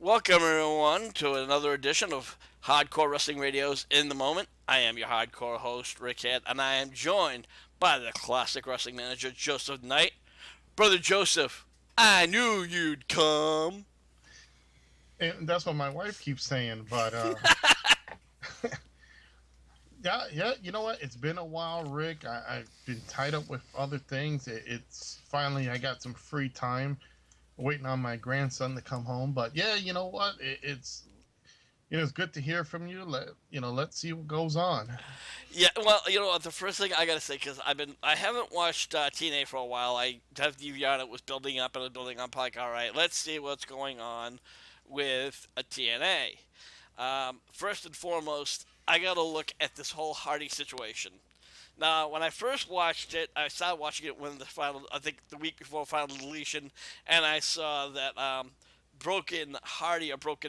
Welcome, everyone, to another edition of Hardcore Wrestling Radio's In the Moment. I am your hardcore host, Rick Head, and I am joined by the classic wrestling manager, Joseph Knight. Brother Joseph, I knew you'd come. And that's what my wife keeps saying. But yeah, yeah. You know what? It's been a while, Rick. I've been tied up with other things. It's finally I got some free time, waiting on my grandson to come home. But yeah, you know what? It's good to hear from you. Let's see what goes on. Yeah, well, you know what? The first thing I gotta say, because I haven't watched TNA for a while. I have DVR and it was building up and it was building up. I'm like, all right, let's see what's going on with a TNA. First and foremost, I gotta look at this whole Hardy situation. Now, when I first watched it, I started watching it when I think the week before final deletion, and I saw that Broken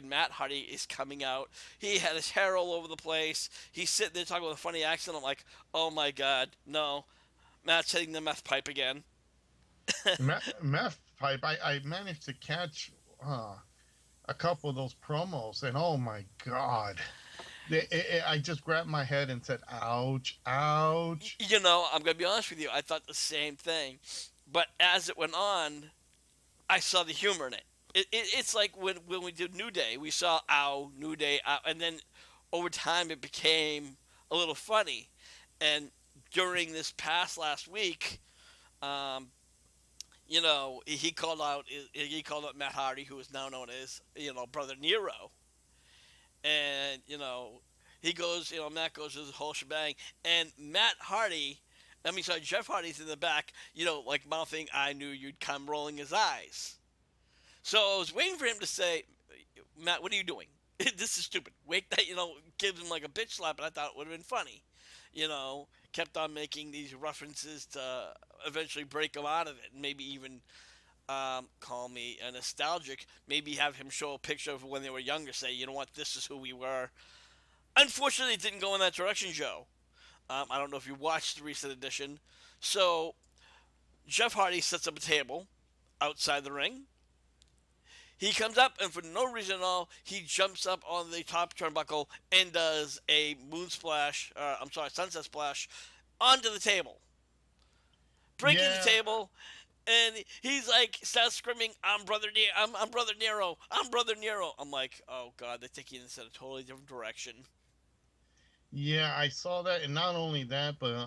Matt Hardy is coming out. He had his hair all over the place. He's sitting there talking with a funny accent. I'm like, oh my god, no, Matt's hitting the meth pipe again. Meth pipe. I managed to catch a couple of those promos, and oh my god, I just grabbed my head and said, "Ouch, ouch." I'm gonna be honest with you. I thought the same thing, but as it went on, I saw the humor in it. It's like when we did New Day, we saw ow, New Day, ow, and then over time it became a little funny. And during this past last week, um, he called out Matt Hardy, who is now known as Brother Nero, and Matt goes to the whole shebang, and Matt Hardy. I mean, sorry, Jeff Hardy's in the back, like mouthing, "I knew you'd come," rolling his eyes. So I was waiting for him to say, "Matt, what are you doing? This is stupid." Wait, that give him like a bitch slap, and I thought it would have been funny. Kept on making these references to eventually break him out of it, and maybe even call me a nostalgic. Maybe have him show a picture of when they were younger. Say, you know what, this is who we were. Unfortunately, it didn't go in that direction, Joe. I don't know if you watched the recent edition. So Jeff Hardy sets up a table outside the ring. He comes up, and for no reason at all, he jumps up on the top turnbuckle and does a moon splash. Sunset splash onto the table, breaking the Yeah, table. And he's like, starts screaming, I'm Brother Nero, I'm Brother Nero." I'm like, oh god, they're taking this in a totally different direction. yeah, I saw that, and not only that, but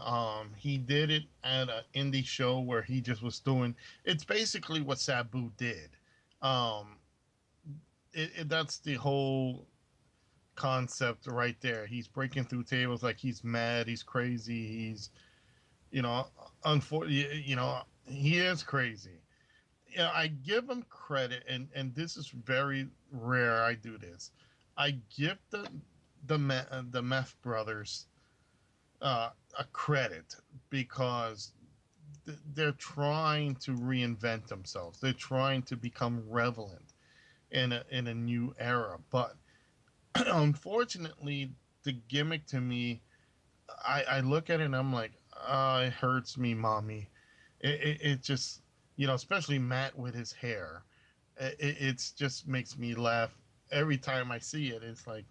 he did it at an indie show where he just was doing. It's basically what Sabu did. Um, that's the whole concept right there. He's breaking through tables like he's mad, he's crazy, he's you know, he is crazy. I give him credit, and this is very rare. I do this. I give the Meth Brothers a credit because they're trying to reinvent themselves. They're trying to become relevant in a new era. But unfortunately, the gimmick to me, I look at it and I'm like, it hurts me, mommy. It just, especially Matt with his hair. It's just makes me laugh every time I see it. It's like,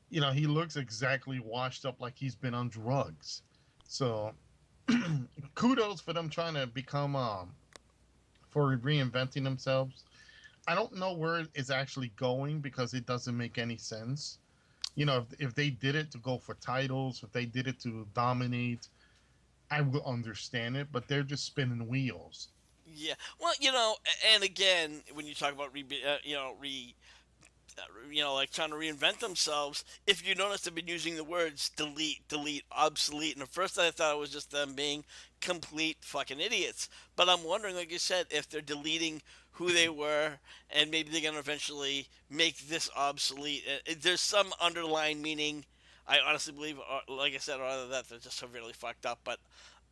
he looks exactly washed up like he's been on drugs. So kudos for them trying to become, for reinventing themselves. I don't know where it's actually going because it doesn't make any sense. If they did it to go for titles, if they did it to dominate, I will understand it, but they're just spinning wheels. Yeah, well, and again, when you talk about like trying to reinvent themselves. If you notice, they've been using the words delete, delete, obsolete. And at first, I thought it was just them being complete fucking idiots. But I'm wondering, like you said, if they're deleting who they were, and maybe they're gonna eventually make this obsolete. There's some underlying meaning. I honestly believe, like I said, or other than that, they're just severely fucked up. But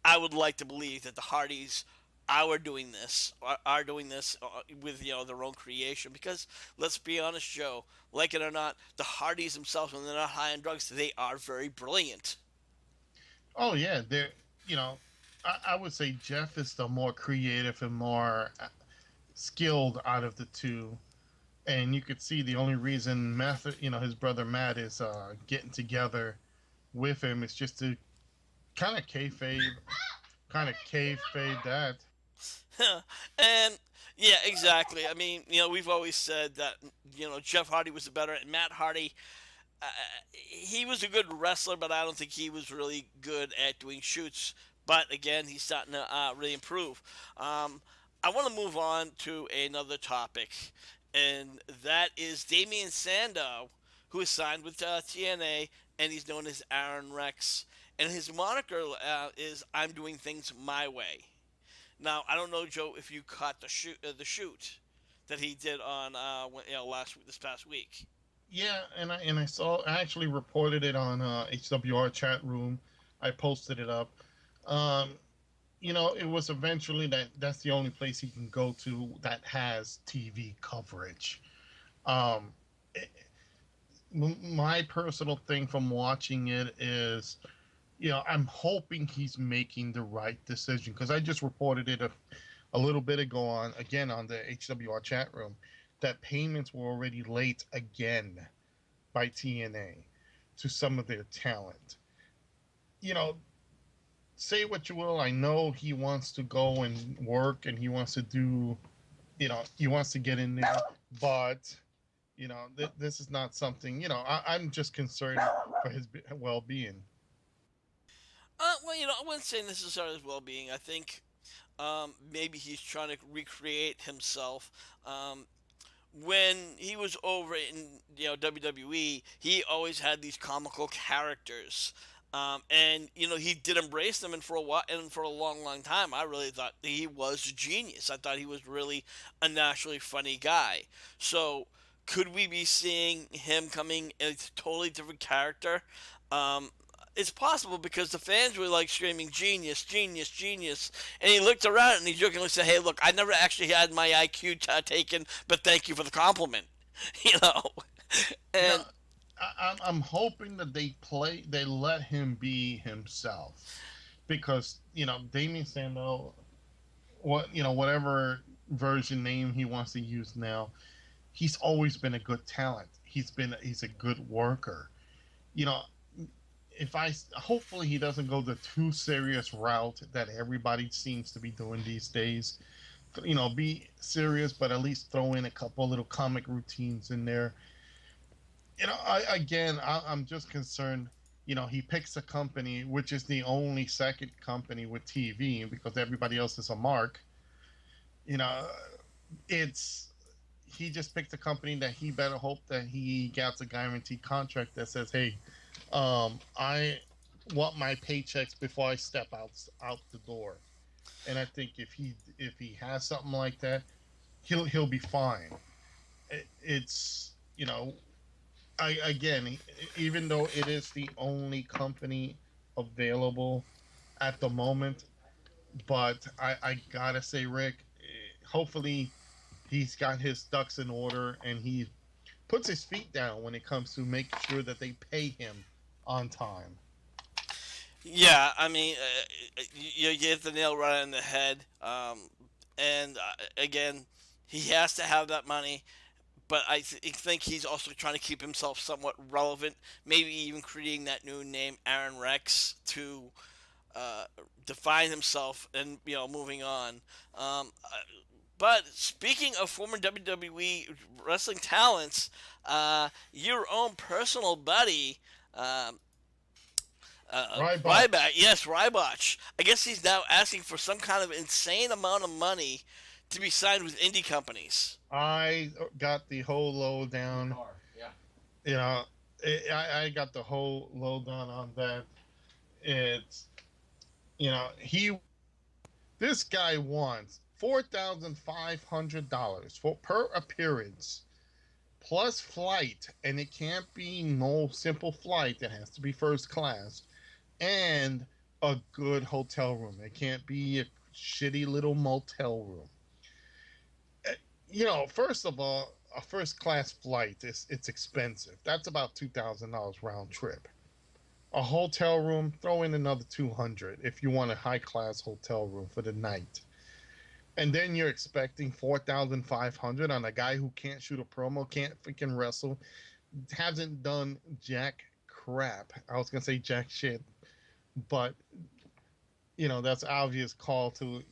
I would like to believe that the Hardys are doing this with their own creation, because let's be honest, Joe, like it or not, the Hardys themselves, when they're not high on drugs, they are very brilliant. Oh yeah, they're you know, I would say Jeff is the more creative and more skilled out of the two, and you could see the only reason his brother Matt is getting together with him is just to kind of kayfabe that. And yeah, exactly. I mean, we've always said that Jeff Hardy was the better, and Matt Hardy, uh, he was a good wrestler, but I don't think he was really good at doing shoots. But again, he's starting to really improve. I want to move on to another topic, and that is Damien Sandow, who is signed with TNA, and he's known as Aaron Rex. And his moniker is "I'm doing things my way." Now, I don't know, Joe, if you caught the shoot that he did on this past week. Yeah, I actually reported it on HWR chat room. I posted it up. Um, it was eventually that's the only place he can go to that has TV coverage. Um, it, my personal thing from watching it is, I'm hoping he's making the right decision because I just reported it a little bit ago on the HWR chat room that payments were already late again by TNA to some of their talent. You know, say what you will, I know he wants to go and work and he wants to do, he wants to get in there, but this is not something. I'm just concerned for his well-being. Well, I wouldn't say necessarily his well-being. I think maybe he's trying to recreate himself. When he was over in WWE, he always had these comical characters, and he did embrace them. And for a while, and for a long, long time, I really thought he was a genius. I thought he was really a naturally funny guy. So, could we be seeing him coming in a totally different character? Um, it's possible because the fans were like screaming "genius, genius, genius," and he looked around and he jokingly said, "Hey, look, I never actually had my IQ taken, but thank you for the compliment." you know, No, and I'm hoping that they let him be himself because Damien Sandow, whatever version name he wants to use now, he's always been a good talent. He's a good worker. You know, if I hopefully he doesn't go the too serious route that everybody seems to be doing these days. Be serious, but at least throw in a couple little comic routines in there. I'm just concerned. He picks a company which is the only second company with TV because everybody else is a mark. You know, it's he just picked a company that he better hope that he gets a guaranteed contract that says, "Hey, I want my paychecks before I step out the door." And I think if he has something like that, he'll be fine. It's I again, even though it is the only company available at the moment, but I gotta say, Rick, hopefully he's got his ducks in order and he puts his feet down when it comes to making sure that they pay him on time. yeah, I mean, you hit the nail right on the head. And again, he has to have that money. But think he's also trying to keep himself somewhat relevant, maybe even creating that new name, Aaron Rex, to uh, define himself and moving on. But speaking of former WWE wrestling talents, your own personal buddy, um, Ryback, Ryback, yes, Ryback. I guess he's now asking for some kind of insane amount of money to be signed with indie companies. I got the whole lowdown. You know, I got the whole lowdown on that. It's he this guy wants $4,500 for per appearance plus flight, and it can't be no simple flight. It has to be first class and a good hotel room. It can't be a shitty little motel room. First of all, a first class flight is it's expensive. That's about $2,000 round trip. A hotel room, throw in another 200 if you want a high class hotel room for the night. And then you're expecting 4,500 on a guy who can't shoot a promo, can't freaking wrestle, hasn't done jack crap. I was gonna say jack shit, but that's obvious call to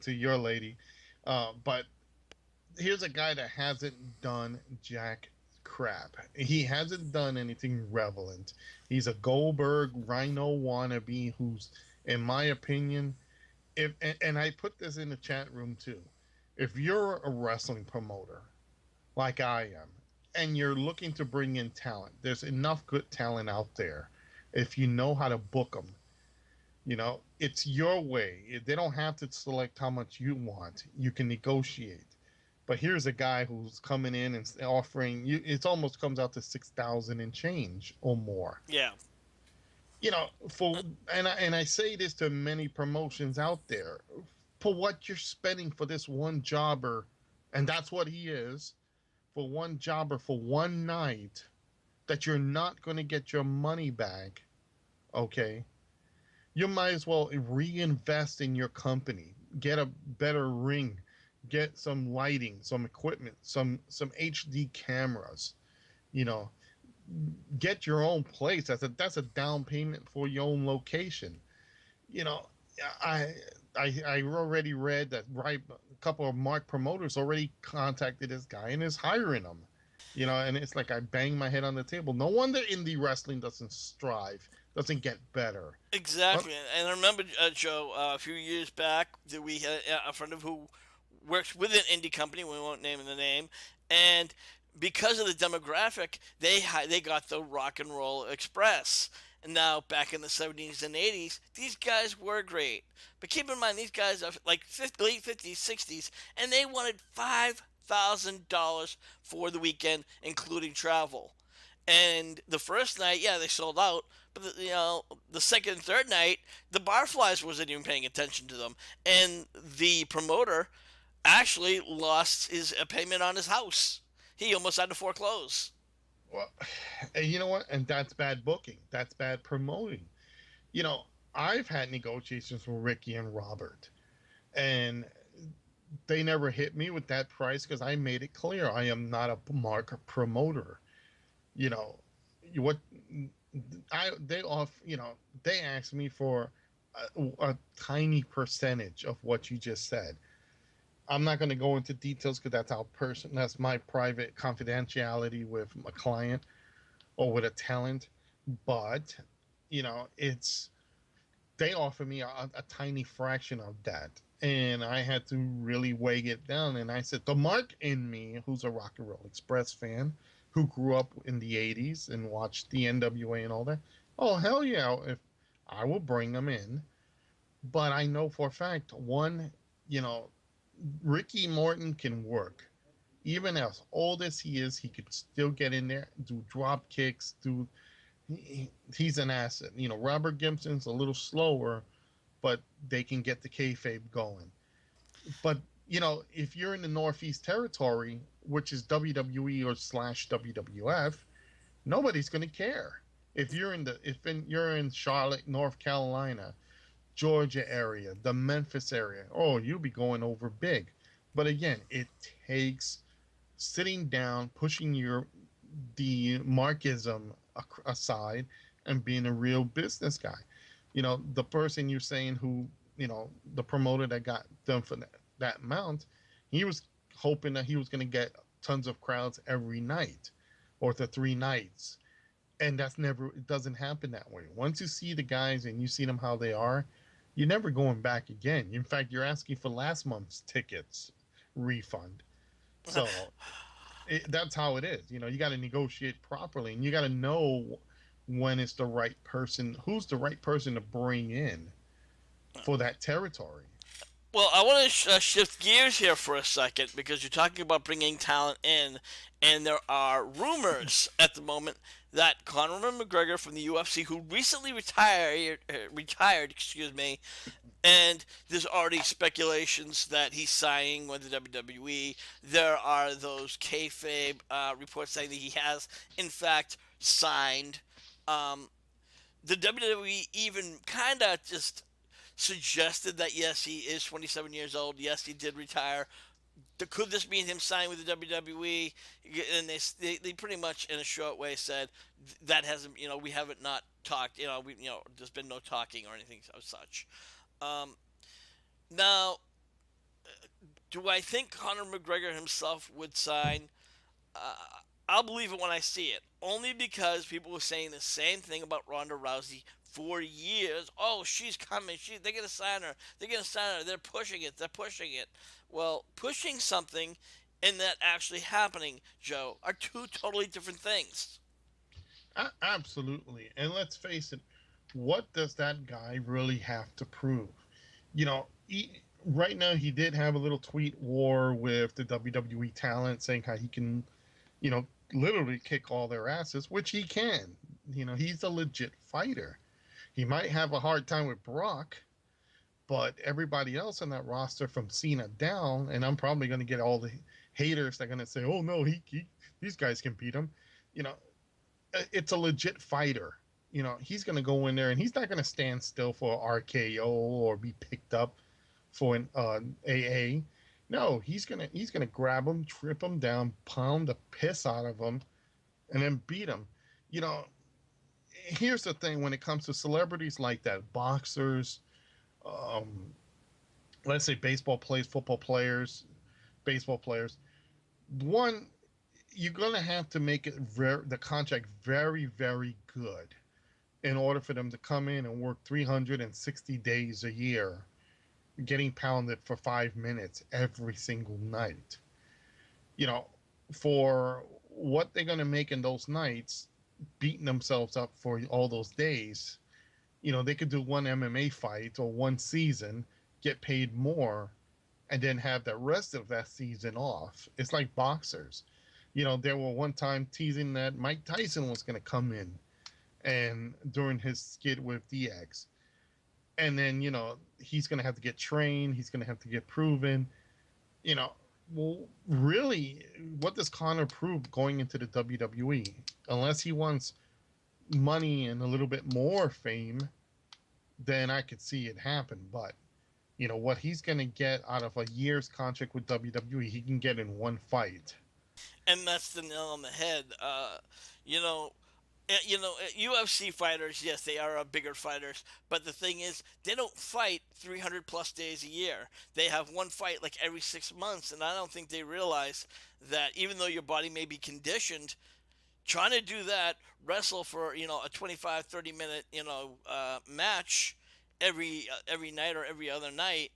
your lady. But here's a guy that hasn't done jack crap. He hasn't done anything relevant. He's a Goldberg Rhino wannabe who's, in my opinion, if and I put this in the chat room too. If you're a wrestling promoter like I am, and you're looking to bring in talent, there's enough good talent out there. If you know how to book them, it's your way. They don't have to select how much you want. You can negotiate. But here's a guy who's coming in and offering you. It almost comes out to 6,000 and change or more. Yeah. For and I say this to many promotions out there, for what you're spending for this one jobber, and that's what he is, for one jobber for one night, that you're not going to get your money back. Okay, you might as well reinvest in your company, get a better ring, get some lighting, some equipment, some HD cameras, you know get your own place. That's a down payment for your own location. you know i I already read that, right, a couple of mark promoters already contacted this guy and is hiring him. And it's like I bang my head on the table. No wonder indie wrestling doesn't strive, doesn't get better. Well, Exactly, and I remember, Joe, a few years back that we had a friend of who works with an indie company. We won't name the name, and because of the demographic, they got the Rock and Roll Express. And now, back in the 70s and 80s, these guys were great. But keep in mind, these guys are like late 50s, 60s, and they wanted $5,000 for the weekend, including travel. And the first night, yeah, they sold out. But the second and third night, the Barflies wasn't even paying attention to them, and the promoter actually lost his payment on his house. He almost had to foreclose. well, and you know what? And that's bad booking. That's bad promoting. You know, I've had negotiations with Ricky and Robert, and they never hit me with that price because I made it clear I am not a market promoter. You know, what they off. They asked me for a tiny percentage of what you just said. I'm not going to go into details because that's my private confidentiality with a client or with a talent. But it's they offer me a tiny fraction of that, and I had to really weigh it down. And I said, the Mark in me, who's a Rock and Roll Express fan, who grew up in the '80s and watched the NWA and all that, oh hell yeah, if I will bring them in. But I know for a fact, one, you know, Ricky Morton can work. Even as old as he is, he could still get in there, do drop kicks, he's an asset. Robert Gibson's a little slower, but they can get the kayfabe going. But if you're in the Northeast Territory, which is WWE or slash WWF, nobody's going to care. You're in Charlotte, North Carolina, Georgia area, the Memphis area, oh, you'll be going over big. But again, it takes sitting down, pushing the markism aside, and being a real business guy. The person you're saying who, the promoter that got done for that amount, he was hoping that he was going to get tons of crowds every night or the 3 nights. And it doesn't happen that way. Once you see the guys and you see them how they are, you're never going back again. In fact, you're asking for last month's tickets refund. So that's how it is. You got to negotiate properly, and you got to know when it's the right person, who's the right person to bring in for that territory. Well, I want to shift gears here for a second because you're talking about bringing talent in, and there are rumors at the moment that Conor McGregor from the UFC, who recently retired, excuse me, and there's already speculations that he's signing with the WWE. There are those kayfabe reports saying that he has, in fact, signed. Um, the WWE even kind of just suggested that yes, he is 27 years old. Yes, he did retire. Could this mean him signing with the WWE? And they pretty much in a short way said that hasn't, we haven't not talked, there's been no talking or anything of such. Um, Now, do I think Conor McGregor himself would sign? Uh, I'll believe it when I see it. Only because people were saying the same thing about Ronda Rousey for years. Oh, she's coming. They're gonna sign her. They're gonna sign her. They're pushing it. They're pushing it. Well, pushing something and that actually happening, Joe, are two totally different things. Absolutely. And let's face it, what does that guy really have to prove? Right now he did have a little tweet war with the WWE talent saying how he can, you know, literally kick all their asses, which he can. He's a legit fighter. He might have a hard time with Brock, but everybody else on that roster from Cena down, and I'm probably going to get all the haters that are going to say, "Oh no, these guys can beat him." You know, it's a legit fighter. He's going to go in there and he's not going to stand still for RKO or be picked up for an AA. No, he's gonna grab him, trip him down, pound the piss out of him, and then beat him. You know, Here's the thing: when it comes to celebrities like that, boxers, um, let's say baseball players, football players, baseball players, one, you're gonna have to make the contract very, very good in order for them to come in and work 360 days a year, getting pounded for 5 minutes every single night. You know, for what they're going to make in those nights, beating themselves up for all those days, they could do one MMA fight or one season, get paid more, and then have the rest of that season off. It's like boxers. There were one time teasing that Mike Tyson was going to come in and during his skit with DX. And then, he's going to have to get trained, he's going to have to get proven. you know, well, really, what does Connor prove going into the WWE? Unless he wants money and a little bit more fame, then I could see it happen. But what he's going to get out of a year's contract with WWE, he can get in one fight. And that's the nail on the head. You know, UFC fighters, yes, they are bigger fighters, but the thing is, they don't fight 300 plus days a year. They have one fight like every 6 months, and I don't think they realize that even though your body may be conditioned, trying to do that, wrestle for a 25, 30 minute match every night or every other night,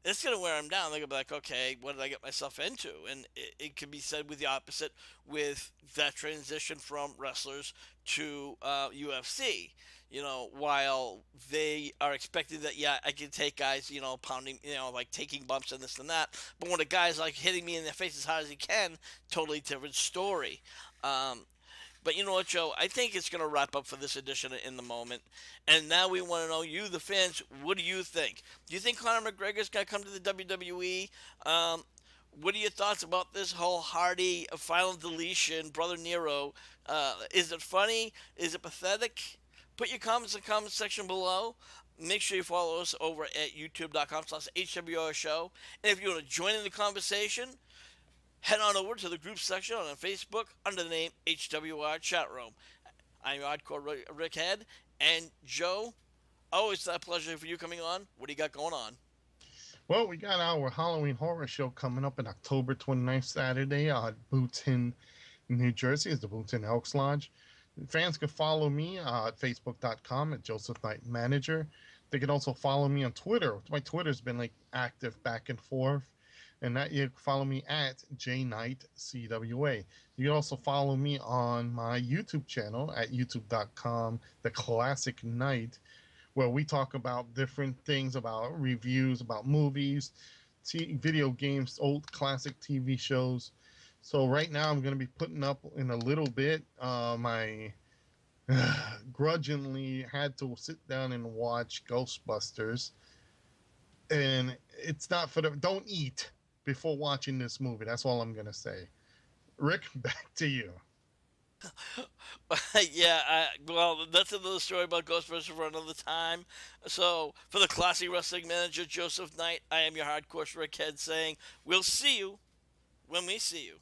it's going to wear them down. They're going to be like, okay, what did I get myself into? And it can be said with the opposite with that transition from wrestlers to UFC. While they are expecting that, yeah, I can take guys, pounding, like taking bumps and this and that. But when a guy's like hitting me in the face as hard as he can, totally different story. Um, but you know what, Joe? I think it's going to wrap up for this edition of In the Moment. And now we want to know, you, the fans, what do you think? Do you think Conor McGregor's going to come to the WWE? Um, what are your thoughts about this whole Hardy final deletion, Brother Nero? Is it funny? Is it pathetic? Put your comments in the comment section below. Make sure you follow us over at youtube.com/HWR Show. And if you want to join in the conversation, head on over to the group section on Facebook under the name HWR Chat Room. I'm your hardcore Rick Head, and Joe, always a pleasure for you coming on. What do you got going on? Well, we got our Halloween horror show coming up in October 29th, Saturday at Booton, New Jersey. Is the Booton Elks Lodge. Fans can follow me at facebook.com at Joseph Knight Manager. They can also follow me on Twitter. My Twitter's been like active back and forth. And that you can follow me at JKnightCWA. You can also follow me on my YouTube channel at youtube.com, The Classic Night, where we talk about different things, about reviews, about movies, video games, old classic TV shows. So right now I'm going to be putting up in a little bit my grudgingly had to sit down and watch Ghostbusters. And it's not for the don't eat before watching this movie. That's all I'm going to say. Rick, back to you. Yeah, well, that's another story about Ghostbusters for another time. So, for the classy wrestling manager Joseph Knight, I am your hardcore Rickhead saying, we'll see you when we see you.